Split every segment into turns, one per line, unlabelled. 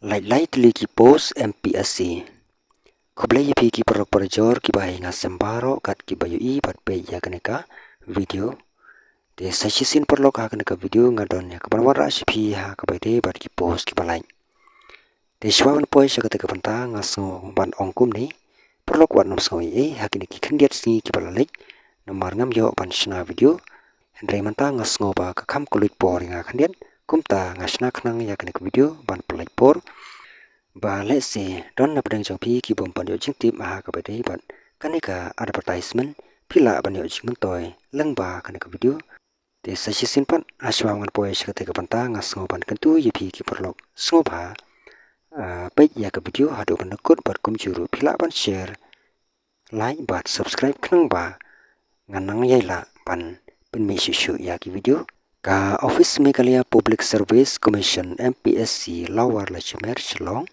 Lai tili ki post MPSC. Kublai yapi ki perok perjor ki bayi ngasembaro kat ki bayu I bat pe ya kaneka video. De sasisin perlok ha kaneka video ngadon ya kabarwara sipi ha kabaite bat ki post ki balai. De shwawan poi syakata kapanta ngaso ban ongkum ni perlok wat nom soi ha kini ki khendiat si ki balalik nomar ngam yo ban shna video. Hendrai manta ngasngo ba kakam kulit por nga khendiat kumta ngasna khnang ya kaneka video ban pelai por. Ba let's say don na pedang jong pi ki bom pan yo jing tip ma ka bade ban kanika advertisement pila ban yo jing toy lang ba kanika video de sasisin pan aswangan poe sakate ka panta ngasngo ban kentu yipi ki perlok sngo ba page ya ka video hadu ban kut bat kum juru pila ban share like bat subscribe khnang ba nganang yaila ban pen mi shu ya ki video ka Office Meghalaya Public Service Commission MPSC lawar la chimer chlong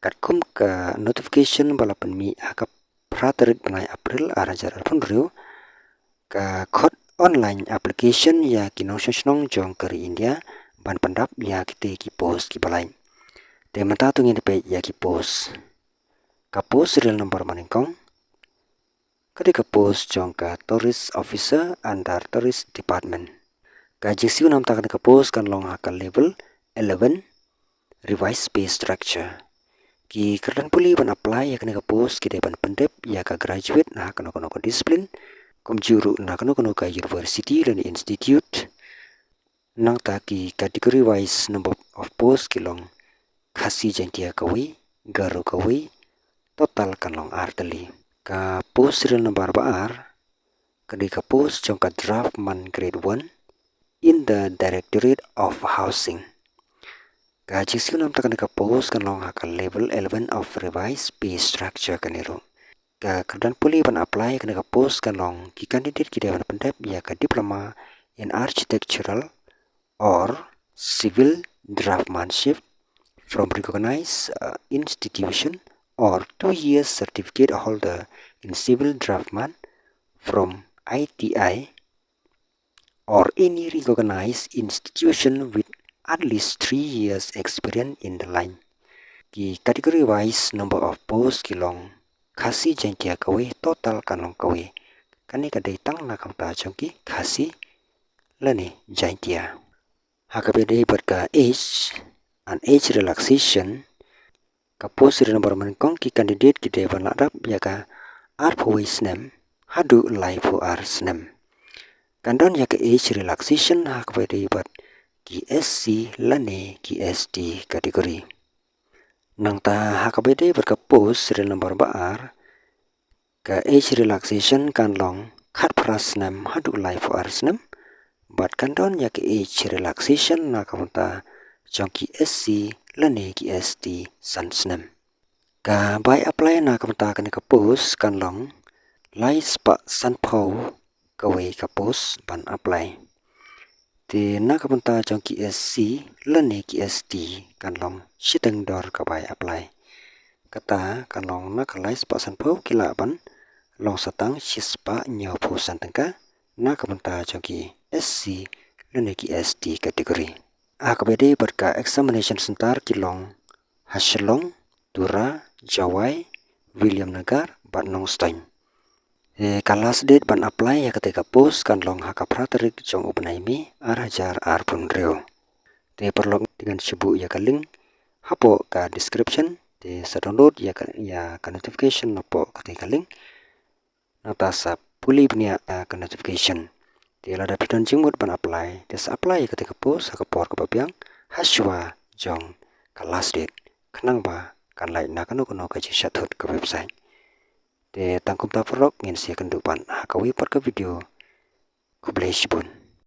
katkum ka notification balapan mi akap pratarit bangai April arajar punriu ka khot online application ya kinong shnong jong kari India ban pandap ya kite ki post ki balai te mata tungin pe ya ki post ka post serial number maningkong ketika post jong ka tourist officer under tourist department ka jisiu nam ta ka post kan long ha ka level 11 revised pay structure ki kerdan puli ban apply ya kena post ki depan pendep ya ka graduate na kono disiplin kom juru na kono ka university dan institute nang ta ki category wise number of post ki long khasi jantia kawi garu kawi total kan long arteli ka post serial number baar ka post jong ka draft man grade 1 in the directorate of housing. Gaji siunam takkan ka post kan long haka level 11 of revised pay structure kaniro. Ka kerdan puli ban apply kan ka post kan long ki candidate ki dewan pendep ya ka diploma in architectural or civil draftsmanship from recognized institution or 2 years certificate holder in civil draftsman from ITI or any recognized institution with at least 3 years experience in the line. Ki category wise number of posts ki long khasi jengkia kawe total kanong kawe kani kadai tang na kamta jongki khasi lani jengkia hakabe dei berka age and age relaxation ka post number mankong ki candidate ki dewan ladap ya ka arpowis nem hadu life ar snem kandon ya ka age relaxation hakabe dei ber ki SC lane ki ST kategori nang ta hakabede berka post serial number baar ka age relaxation kan long khat prasnam hadu life arsnam bat kandon ya ka age relaxation na kamta jongki SC lane ki ST sansnam ka by apply na kamta kan ka post kan long lai spa sanpau kawe ka post ban apply te na kapanta jong ki SC lane ki ST kan long siteng dor ka bai apply kata kan long na kalai spa san pau kila ban long satang shispa nyaw phu san tangka na kapanta jong ki SC lane ki ST kategori akabede berka examination center ki long Hashlong Tura Jawai William Nagar Batnong Stein kalas date ban apply ya ketika post kan long haka praterik jong ubnai mi arajar arpun reo te perlok dengan sebu ya ka link hapo ka description te sa download ya ka notification hapo ketika link nata sa puli bnia ka notification te lada piton jingmut ban apply te sa apply ya ketika post haka por ka babyang haswa jong kalas date khnang ba kan lai na kanu ka jishathut ka website te tangkum ta perlok ngin sia kendupan hakawi par ka video kublai shibun